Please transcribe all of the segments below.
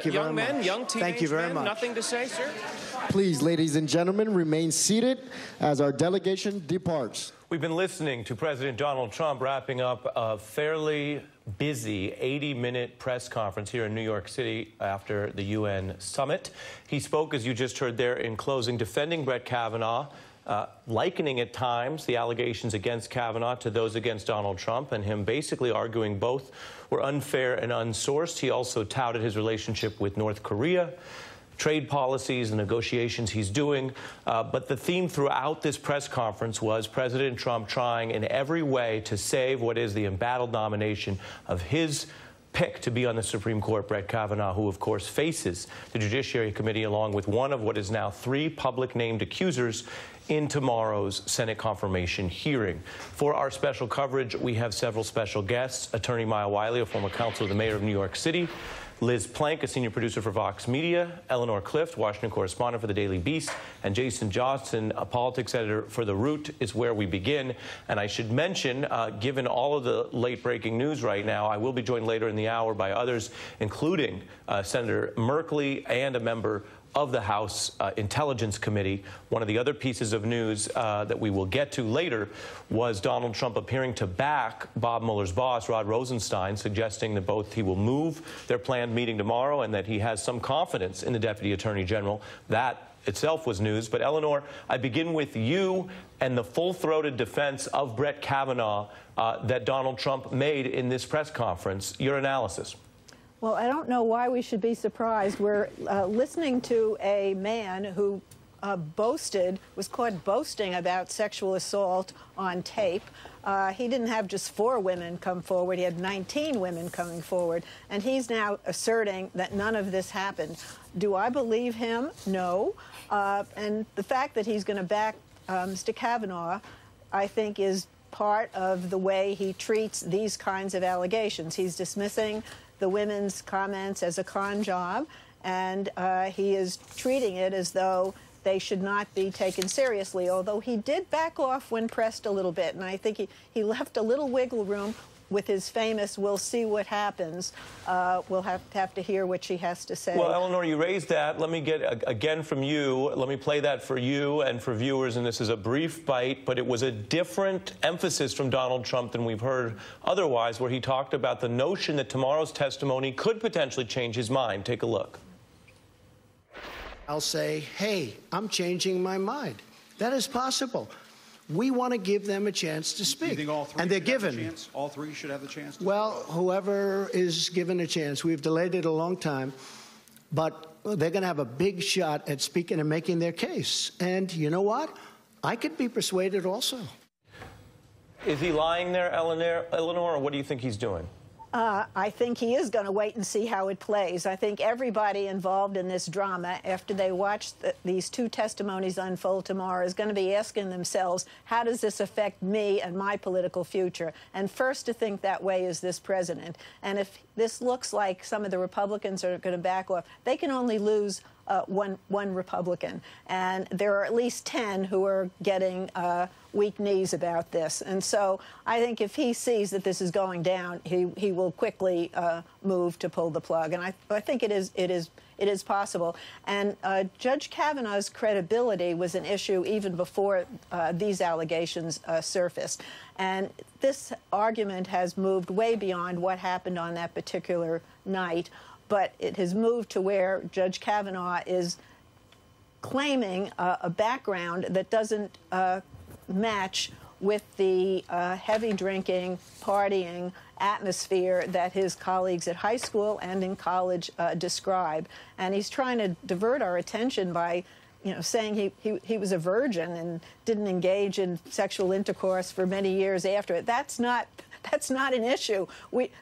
Thank you very much. Young men, young teenage Thank you very men, much. nothing to say, sir? Please, ladies and gentlemen, remain seated as our delegation departs. We've been listening to President Donald Trump wrapping up a fairly busy 80-minute press conference here in New York City after the UN summit. He spoke, as you just heard there, in closing, defending Brett Kavanaugh, likening at times the allegations against Kavanaugh to those against Donald Trump, and him basically arguing both were unfair and unsourced. He also touted his relationship with North Korea, trade policies and negotiations he's doing. But the theme throughout this press conference was President Trump trying in every way to save what is the embattled nomination of his pick to be on the Supreme Court, Brett Kavanaugh, who, of course, faces the Judiciary Committee along with one of what is now 3 public named accusers in tomorrow's Senate confirmation hearing. For our special coverage, we have several special guests: Attorney Wiley, a former counsel of the mayor of New York City; Liz Plank, a senior producer for Vox Media; Eleanor Clift, Washington correspondent for the Daily Beast; and Jason Johnson, a politics editor for The Root, is where we begin. And I should mention, given all of the late-breaking news right now, I will be joined later in the hour by others, including Senator Merkley and a member of the House Intelligence Committee. One of the other pieces of news that we will get to later was Donald Trump appearing to back Bob Mueller's boss, Rod Rosenstein, suggesting that both he will move their planned meeting tomorrow and that he has some confidence in the Deputy Attorney General. That itself was news. But Eleanor, I begin with you and the full-throated defense of Brett Kavanaugh that Donald Trump made in this press conference. Your analysis. Well, I don't know why we should be surprised. We're listening to a man who was caught boasting about sexual assault on tape. He didn't have just 4 women come forward. He had 19 women coming forward. And he's now asserting that none of this happened. Do I believe him? No. And the fact that he's going to back Mr. Kavanaugh, I think, is part of the way he treats these kinds of allegations. He's dismissing the women's comments as a con job, and he is treating it as though they should not be taken seriously, although he did back off when pressed a little bit, and I think he left a little wiggle room with his famous "we'll see what happens." We'll have to hear what she has to say. Well, Eleanor, you raised that. Let me get, again, from you. Let me play that for you and for viewers, and this is a brief bite, but it was a different emphasis from Donald Trump than we've heard otherwise, where he talked about the notion that tomorrow's testimony could potentially change his mind. Take a look. I'll say, hey, I'm changing my mind. That is possible. We want to give them a chance to speak. You think all 3 and they're should have given. the chance? All 3 should have the chance? Well, whoever is given a chance. We've delayed it a long time, but they're going to have a big shot at speaking and making their case. And you know what? I could be persuaded also. Is he lying there, Eleanor, or what do you think he's doing? I think he is going to wait and see how it plays. I think everybody involved in this drama, after they watch these 2 testimonies unfold tomorrow, is going to be asking themselves, how does this affect me and my political future? And first to think that way is this president. And if this looks like some of the Republicans are going to back off, they can only lose one Republican. And there are at least 10 who are getting weak knees about this. And so I think if he sees that this is going down, he will quickly move to pull the plug. And I think it is possible. And Judge Kavanaugh's credibility was an issue even before these allegations surfaced. And this argument has moved way beyond what happened on that particular night. But it has moved to where Judge Kavanaugh is claiming a background that doesn't match with the heavy drinking, partying atmosphere that his colleagues at high school and in college describe. And he's trying to divert our attention by saying he was a virgin and didn't engage in sexual intercourse for many years after it. That's not an issue.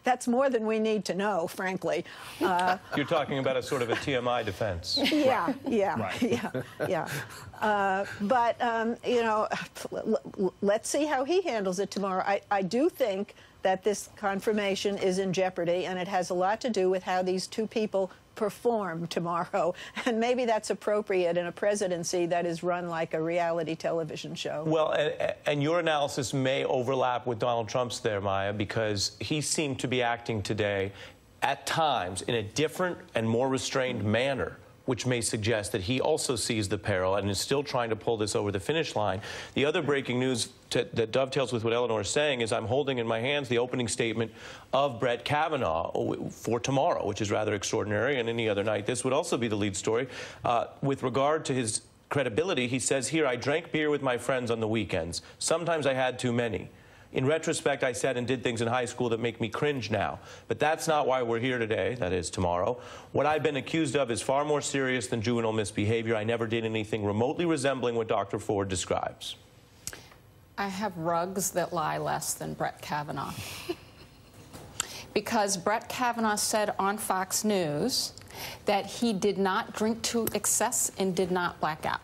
That's more than we need to know, frankly. You're talking about a sort of a TMI defense. Yeah, yeah, right. yeah. But, let's see how he handles it tomorrow. I do think that this confirmation is in jeopardy, and it has a lot to do with how these 2 people perform tomorrow. And maybe that's appropriate in a presidency that is run like a reality television show. Well, and your analysis may overlap with Donald Trump's there, Maya, because he seemed to be acting today at times in a different and more restrained manner, which may suggest that he also sees the peril and is still trying to pull this over the finish line. The other breaking news that dovetails with what Eleanor is saying is I'm holding in my hands the opening statement of Brett Kavanaugh for tomorrow, which is rather extraordinary, and any other night this would also be the lead story. With regard to his credibility, he says here, I drank beer with my friends on the weekends. Sometimes I had too many. In retrospect, I said and did things in high school that make me cringe now. But that's not why we're here today, that is tomorrow. What I've been accused of is far more serious than juvenile misbehavior. I never did anything remotely resembling what Dr. Ford describes. I have rugs that lie less than Brett Kavanaugh. Because Brett Kavanaugh said on Fox News that he did not drink to excess and did not black out.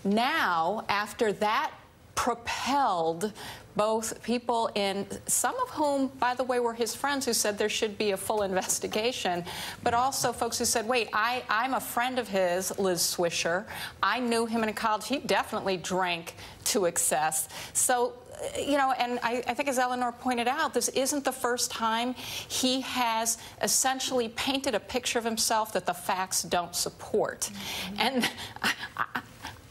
Now, after that propelled both people in, some of whom, by the way, were his friends who said there should be a full investigation, but also folks who said, wait, I'm a friend of his, Liz Swisher. I knew him in college. He definitely drank to excess. So, you know, and I think as Eleanor pointed out, this isn't the first time he has essentially painted a picture of himself that the facts don't support. And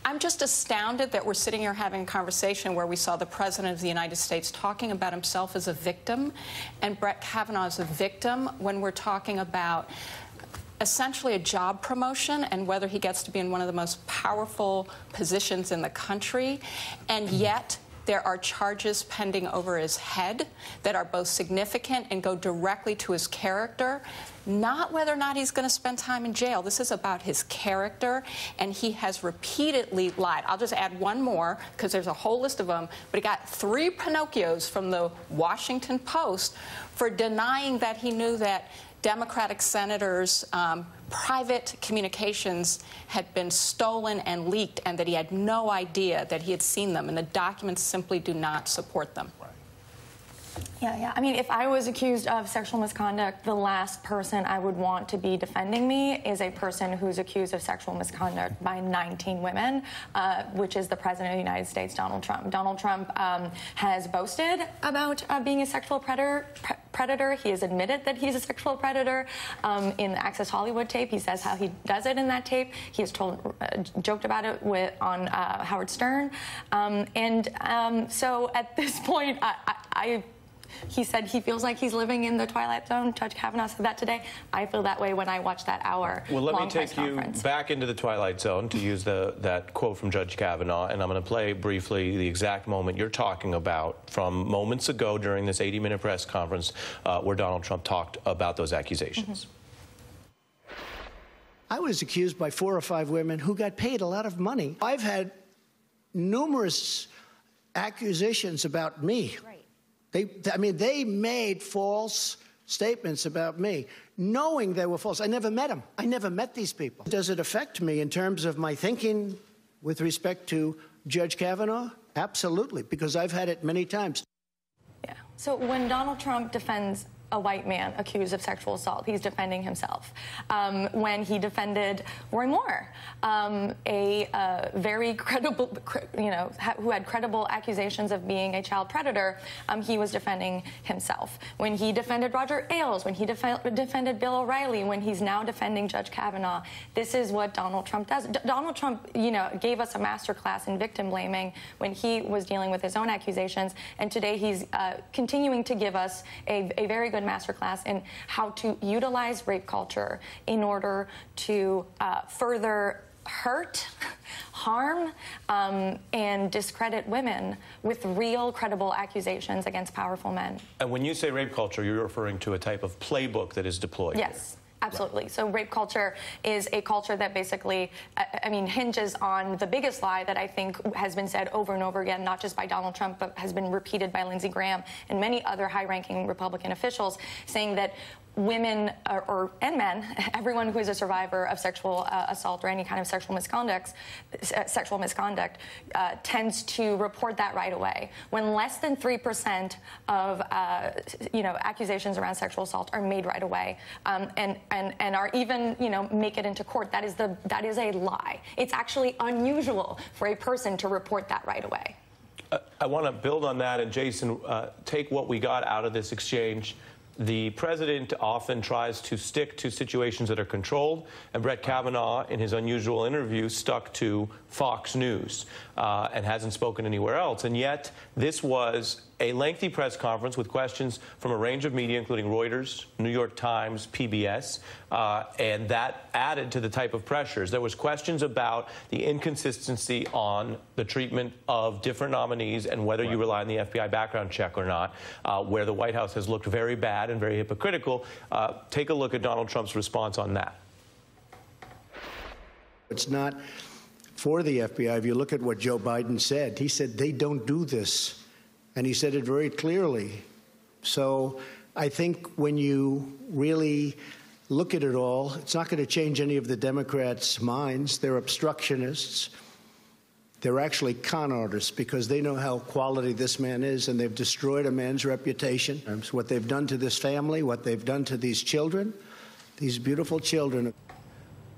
I'm just astounded that we're sitting here having a conversation where we saw the President of the United States talking about himself as a victim and Brett Kavanaugh as a victim when we're talking about essentially a job promotion and whether he gets to be in one of the most powerful positions in the country. And yet there are charges pending over his head that are both significant and go directly to his character, not whether or not he's going to spend time in jail. This is about his character, and he has repeatedly lied. I'll just add one more, because there's a whole list of them, but he got 3 Pinocchios from the Washington Post for denying that he knew that Democratic senators' private communications had been stolen and leaked, and that he had no idea that he had seen them, and the documents simply do not support them. Yeah. I mean, if I was accused of sexual misconduct, the last person I would want to be defending me is a person who's accused of sexual misconduct by 19 women, which is the President of the United States, Donald Trump. Donald Trump has boasted about being a sexual predator. He has admitted that he's a sexual predator. In the Access Hollywood tape, he says how he does it in that tape. He has joked about it on Howard Stern. So at this point, he said he feels like he's living in the Twilight Zone. Judge Kavanaugh said that today. I feel that way when I watch that hour-long press conference. Well, let me take you back into the Twilight Zone, to use that quote from Judge Kavanaugh, and I'm going to play briefly the exact moment you're talking about from moments ago during this 80-minute press conference where Donald Trump talked about those accusations. I was accused by 4 or 5 women who got paid a lot of money. I've had numerous accusations about me. Right. They made false statements about me, knowing they were false. I never met them. I never met these people. Does it affect me in terms of my thinking with respect to Judge Kavanaugh? Absolutely, because I've had it many times. Yeah. So when Donald Trump defends a white man accused of sexual assault, he's defending himself. When he defended Roy Moore, a very credible, who had credible accusations of being a child predator, he was defending himself. When he defended Roger Ailes, when he defended Bill O'Reilly, when he's now defending Judge Kavanaugh, this is what Donald Trump does. Donald Trump, gave us a masterclass in victim blaming when he was dealing with his own accusations, and today he's continuing to give us a very good masterclass in how to utilize rape culture in order to further hurt, harm, and discredit women with real, credible accusations against powerful men. And when you say rape culture, you're referring to a type of playbook that is deployed. Yes. Absolutely. Right. So rape culture is a culture that basically, hinges on the biggest lie that I think has been said over and over again, not just by Donald Trump, but has been repeated by Lindsey Graham and many other high-ranking Republican officials, saying that women and men, everyone who is a survivor of sexual assault or any kind of sexual misconduct tends to report that right away. When less than 3% of accusations around sexual assault are made right away, and are even make it into court, that is a lie. It's actually unusual for a person to report that right away. I want to build on that, and Jason, take what we got out of this exchange. the president often tries to stick to situations that are controlled, and Brett Kavanaugh, in his unusual interview, stuck to Fox News and hasn't spoken anywhere else. And yet, this was a lengthy press conference with questions from a range of media, including Reuters, New York Times, PBS, and that added to the type of pressures. There was questions about the inconsistency on the treatment of different nominees and whether you rely on the FBI background check or not, where the White House has looked very bad and very hypocritical. Take a look at Donald Trump's response on that. It's not for the FBI. If you look at what Joe Biden said, he said they don't do this. And he said it very clearly. So I think when you really look at it all, it's not going to change any of the Democrats' minds. They're obstructionists. They're actually con artists because they know how quality this man is, and they've destroyed a man's reputation. It's what they've done to this family, what they've done to these children, these beautiful children.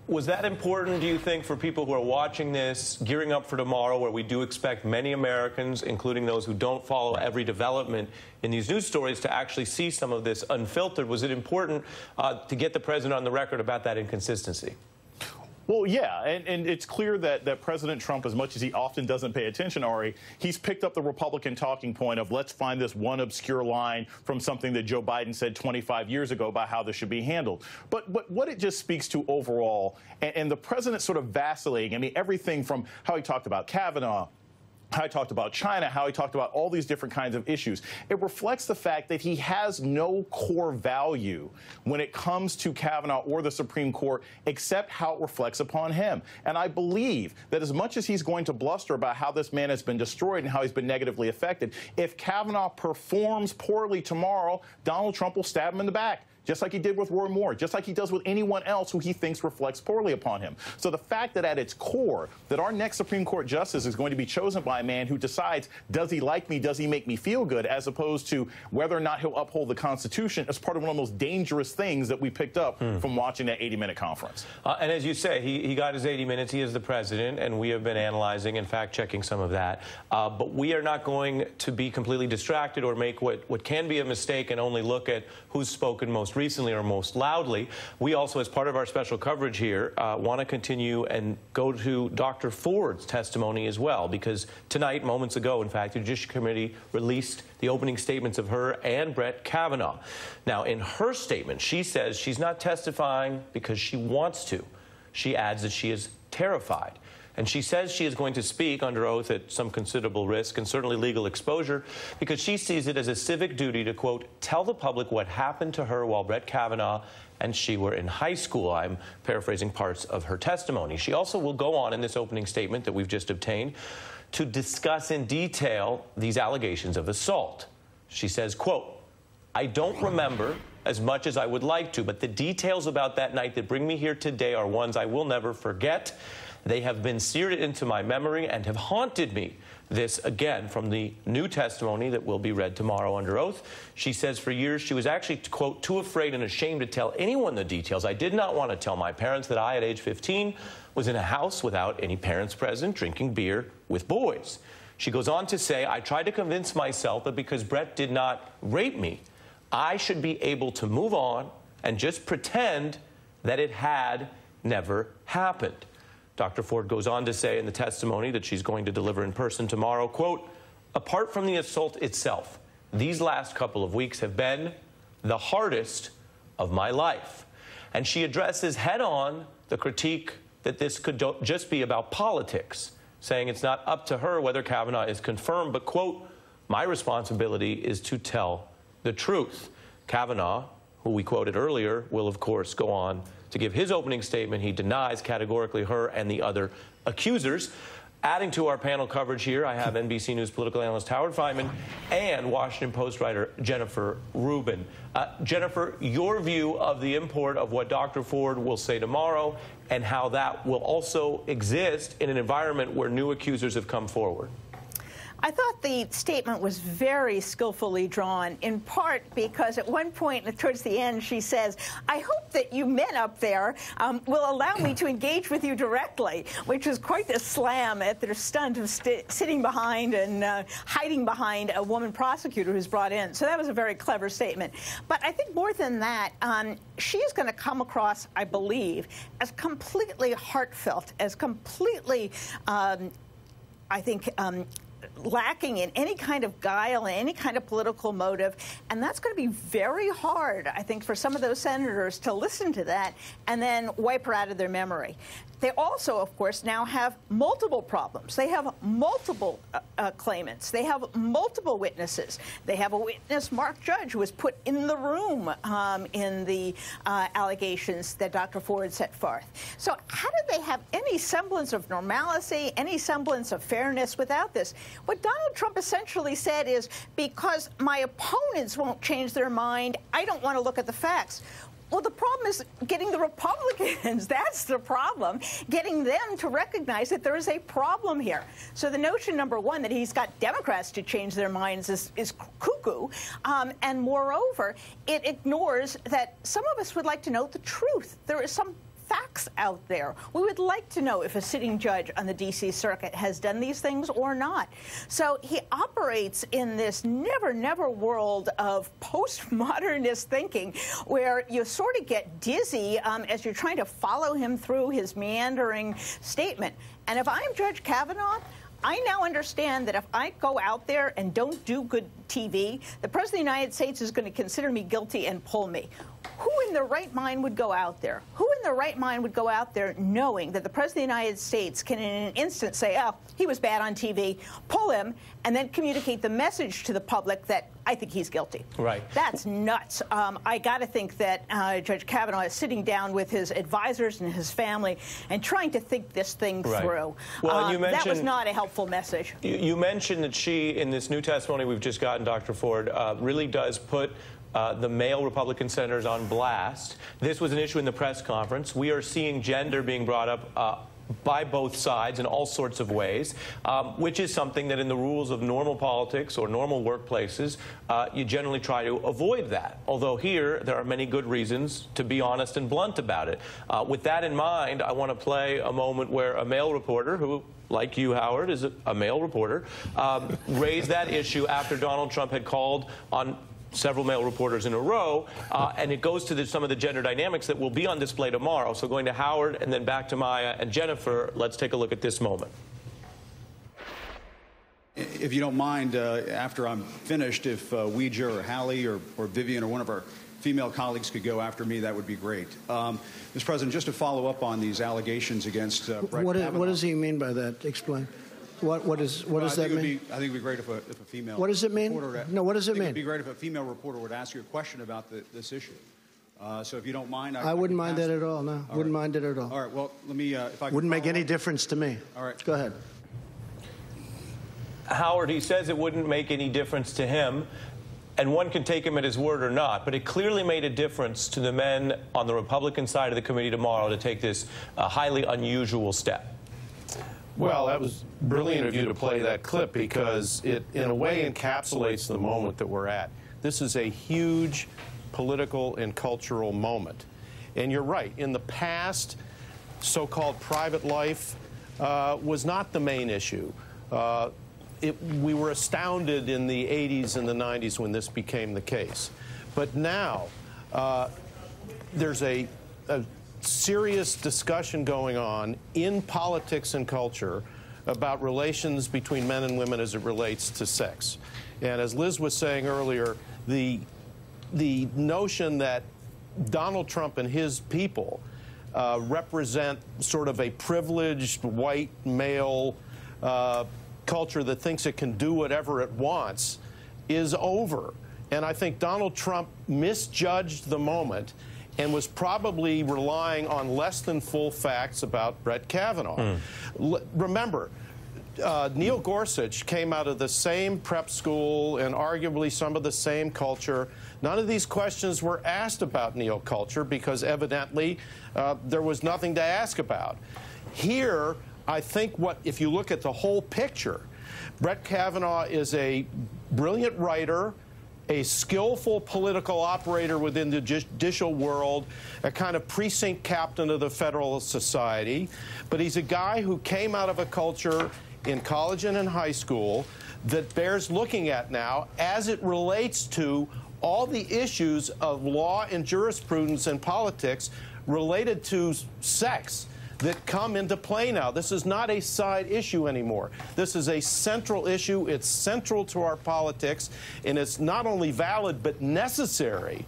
Was that important, do you think, for people who are watching this, gearing up for tomorrow, where we do expect many Americans, including those who don't follow every development in these news stories, to actually see some of this unfiltered? Was it important to get the president on the record about that inconsistency? Well, yeah, and it's clear that President Trump, as much as he often doesn't pay attention, Ari, he's picked up the Republican talking point of let's find this one obscure line from something that Joe Biden said 25 years ago about how this should be handled. But what it just speaks to overall, and the president sort of vacillating, I mean, everything from how he talked about Kavanaugh, how he talked about China, how he talked about all these different kinds of issues. It reflects the fact that he has no core value when it comes to Kavanaugh or the Supreme Court, except how it reflects upon him. And I believe that as much as he's going to bluster about how this man has been destroyed and how he's been negatively affected, if Kavanaugh performs poorly tomorrow, Donald Trump will stab him in the back, just like he did with Roy Moore, just like he does with anyone else who he thinks reflects poorly upon him. So the fact that at its core, that our next Supreme Court justice is going to be chosen by a man who decides, does he like me, does he make me feel good, as opposed to whether or not he'll uphold the Constitution, is part of one of the most dangerous things that we picked up from watching that 80-minute conference. And as you say, he got his 80 minutes. He is the president, and we have been analyzing and fact-checking some of that. But we are not going to be completely distracted or make what can be a mistake and only look at who's spoken most recently or most loudly. We also, as part of our special coverage here, want to continue and go to Dr. Ford's testimony as well, because tonight, moments ago, in fact, the Judiciary Committee released the opening statements of her and Brett Kavanaugh. Now, in her statement, she says she's not testifying because she wants to. She adds that she is terrified. And she says she is going to speak under oath at some considerable risk and certainly legal exposure because she sees it as a civic duty to, quote, tell the public what happened to her while Brett Kavanaugh and she were in high school. I'm paraphrasing parts of her testimony. She also will go on in this opening statement that we've just obtained to discuss in detail these allegations of assault. She says, quote, I don't remember as much as I would like to, but the details about that night that bring me here today are ones I will never forget. They have been seared into my memory and have haunted me. This, again, from the new testimony that will be read tomorrow under oath. She says for years she was actually, quote, too afraid and ashamed to tell anyone the details. I did not want to tell my parents that I, at age 15, was in a house without any parents present, drinking beer with boys. She goes on to say, I tried to convince myself that because Brett did not rape me, I should be able to move on and just pretend that it had never happened. Dr. Ford goes on to say in the testimony that she's going to deliver in person tomorrow, quote, apart from the assault itself, these last couple of weeks have been the hardest of my life. And she addresses head-on the critique that this could just be about politics, saying it's not up to her whether Kavanaugh is confirmed, but, quote, my responsibility is to tell the truth. Kavanaugh, who we quoted earlier, will, of course, go on to give his opening statement. He denies categorically her and the other accusers. Adding to our panel coverage here, I have NBC News political analyst Howard Fineman and Washington Post writer Jennifer Rubin. Jennifer, your view of the import of what Dr. Ford will say tomorrow and how that will also exist in an environment where new accusers have come forward. I thought the statement was very skillfully drawn, in part because at one point towards the end she says, I hope that you men up there will allow me to engage with you directly, which is quite the slam at their stunt of sitting behind and hiding behind a woman prosecutor who's brought in. So that was a very clever statement. But I think more than that, she is going to come across, I believe, as completely heartfelt, as completely, I think, lacking in any kind of guile and any kind of political motive. And that's going to be very hard, I think, for some of those senators to listen to that and then wipe her out of their memory. They also, of course, now have multiple problems. They have multiple claimants. They have multiple witnesses. They have a witness, Mark Judge, who was put in the room in the allegations that Dr. Ford set forth. So how do they have any semblance of normalcy, any semblance of fairness without this? What Donald Trump essentially said is, because my opponents won't change their mind, I don't want to look at the facts. Well, the problem is getting the Republicans. That's the problem. Getting them to recognize that there is a problem here. So the notion, number one, that he's got Democrats to change their minds is cuckoo. And moreover, it ignores that some of us would like to know the truth. There is some facts out there. We would like to know if a sitting judge on the D.C. Circuit has done these things or not. So he operates in this never world of postmodernist thinking where you sort of get dizzy as you're trying to follow him through his meandering statement. And if I'm Judge Kavanaugh, I now understand that if I go out there and don't do good TV, the President of the United States is going to consider me guilty and pull me. Who in their right mind would go out there? Who in their right mind would go out there knowing that the President of the United States can in an instant say, oh, he was bad on TV, pull him, and then communicate the message to the public that I think he's guilty? Right. That's nuts. I got to think that Judge Kavanaugh is sitting down with his advisors and his family and trying to think this thing through. Well, you mentioned, that was not a helpful message. You mentioned that she, in this new testimony we've just gotten, Dr. Ford, really does put the male Republican senators on blast. This was an issue in the press conference. We are seeing gender being brought up by both sides in all sorts of ways, which is something that in the rules of normal politics or normal workplaces, you generally try to avoid that. Although here, there are many good reasons to be honest and blunt about it. With that in mind, I want to play a moment where a male reporter who, like you, Howard, is a male reporter, raised that issue after Donald Trump had called on several male reporters in a row, and it goes to some of the gender dynamics that will be on display tomorrow. So going to Howard and then back to Maya and Jennifer, let's take a look at this moment. If you don't mind, after I'm finished, if Ouija or Hallie or Vivian or one of our female colleagues could go after me, that would be great. Mr. President, just to follow up on these allegations against Brett Kavanaugh. What does he mean by that? Explain. What does that mean? I think it would be great if a female. What does it mean? No, what does it mean? It would be great if a female reporter would ask you a question about this issue. So if you don't mind, I wouldn't mind that at all. No, wouldn't mind it at all. All right. Well, let me. If I wouldn't make any difference to me. All right. Go ahead. Howard, he says it wouldn't make any difference to him, and one can take him at his word or not, but it clearly made a difference to the men on the Republican side of the committee tomorrow to take this highly unusual step. Well, that was brilliant of you to play that clip because it, in a way, encapsulates the moment that we're at. This is a huge political and cultural moment. And you're right. In the past, so-called private life was not the main issue. We were astounded in the 80s and the 90s when this became the case. But now, there's a serious discussion going on in politics and culture about relations between men and women as it relates to sex. And as Liz was saying earlier, the notion that Donald Trump and his people represent sort of a privileged white male culture that thinks it can do whatever it wants is over. And I think Donald Trump misjudged the moment and was probably relying on less than full facts about Brett Kavanaugh. Remember, Neil Gorsuch came out of the same prep school and arguably some of the same culture. None of these questions were asked about Neil culture because evidently there was nothing to ask about. Here, I think if you look at the whole picture, Brett Kavanaugh is a brilliant writer, a skillful political operator within the judicial world, a kind of precinct captain of the Federalist Society. But he's a guy who came out of a culture in college and in high school that bears looking at now as it relates to all the issues of law and jurisprudence and politics related to sex that come into play now. This is not a side issue anymore. This is a central issue. It's central to our politics, and it's not only valid but necessary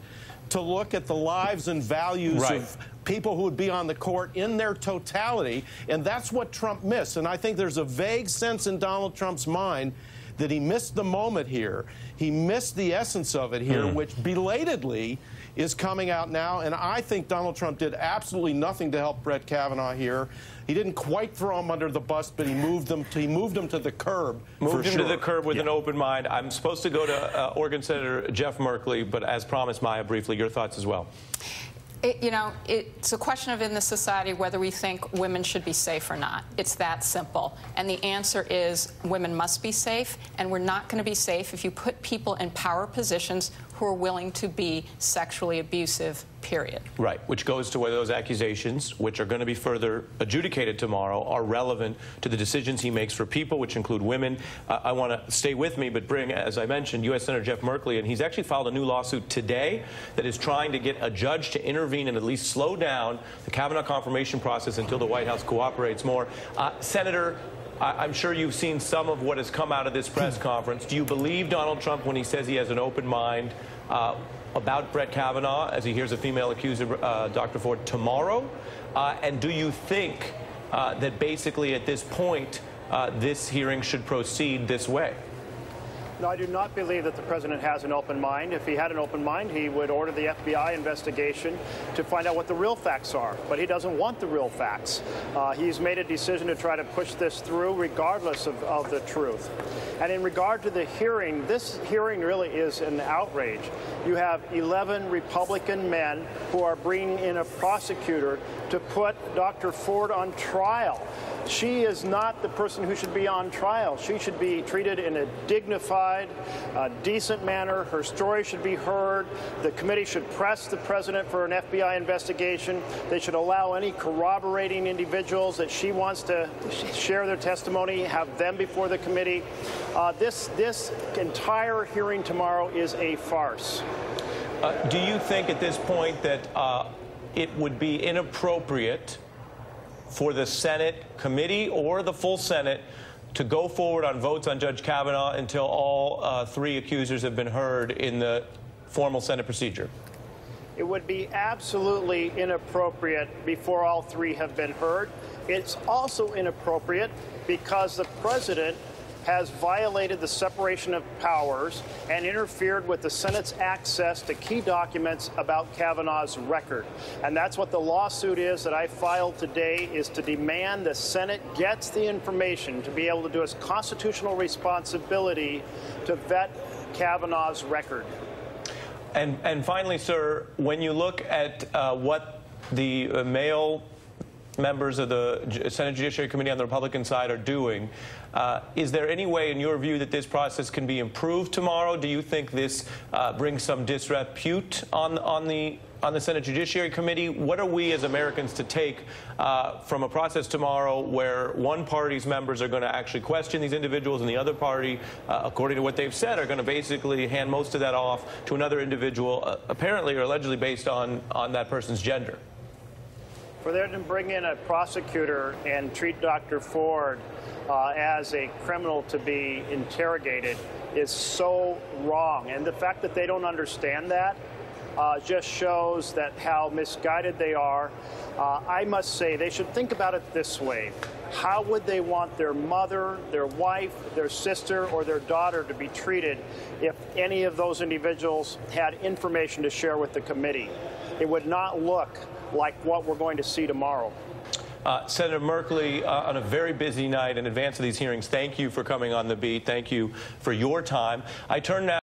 to look at the lives and values of people who would be on the court in their totality, and that's what Trump missed. And I think there's a vague sense in Donald Trump's mind that he missed the moment here. He missed the essence of it here, which belatedly is coming out now, and I think Donald Trump did absolutely nothing to help Brett Kavanaugh here. He didn't quite throw him under the bus, but he moved him to the curb. Moved him to the curb with an open mind. I'm supposed to go to Oregon Senator Jeff Merkley, but as promised, Maya, briefly, your thoughts as well. It's a question of in the society whether we think women should be safe or not. It's that simple. And the answer is women must be safe, and we're not going to be safe if you put people in power positions who are willing to be sexually abusive, period. Right, which goes to whether those accusations, which are going to be further adjudicated tomorrow, are relevant to the decisions he makes for people, which include women. I want to stay with me, but bring, as I mentioned, U.S. Senator Jeff Merkley, and he's actually filed a new lawsuit today that is trying to get a judge to intervene and at least slow down the Kavanaugh confirmation process until the White House cooperates more. Senator, I'm sure you've seen some of what has come out of this press conference. Do you believe Donald Trump when he says he has an open mind about Brett Kavanaugh as he hears a female accuser, Dr. Ford, tomorrow? And do you think that basically at this point this hearing should proceed this way? No, I do not believe that the president has an open mind. If he had an open mind, he would order the FBI investigation to find out what the real facts are. But he doesn't want the real facts. He's made a decision to try to push this through regardless of the truth. And in regard to the hearing, this hearing really is an outrage. You have 11 Republican men who are bringing in a prosecutor to put Dr. Ford on trial. She is not the person who should be on trial. She should be treated in a dignified, decent manner. Her story should be heard. The committee should press the president for an FBI investigation. They should allow any corroborating individuals that she wants to share their testimony, have them before the committee. This entire hearing tomorrow is a farce. Do you think at this point that it would be inappropriate for the Senate committee or the full Senate to go forward on votes on Judge Kavanaugh until all three accusers have been heard in the formal Senate procedure? It would be absolutely inappropriate before all three have been heard. It's also inappropriate because the president has violated the separation of powers and interfered with the Senate's access to key documents about Kavanaugh's record. And that's what the lawsuit is that I filed today, is to demand the Senate gets the information to be able to do its constitutional responsibility to vet Kavanaugh's record. And finally, sir, when you look at what the male members of the Senate Judiciary Committee on the Republican side are doing, is there any way, in your view, that this process can be improved tomorrow? Do you think this brings some disrepute on the Senate Judiciary Committee? What are we as Americans to take from a process tomorrow where one party's members are going to actually question these individuals and the other party, according to what they've said, are going to basically hand most of that off to another individual, apparently or allegedly based on that person's gender? For them to bring in a prosecutor and treat Dr. Ford as a criminal to be interrogated is so wrong. And the fact that they don't understand that just shows that how misguided they are. I must say they should think about it this way. How would they want their mother, their wife, their sister, or their daughter to be treated if any of those individuals had information to share with the committee? It would not look like what we're going to see tomorrow. Senator Merkley, on a very busy night in advance of these hearings, thank you for coming on The Beat. Thank you for your time. I turn now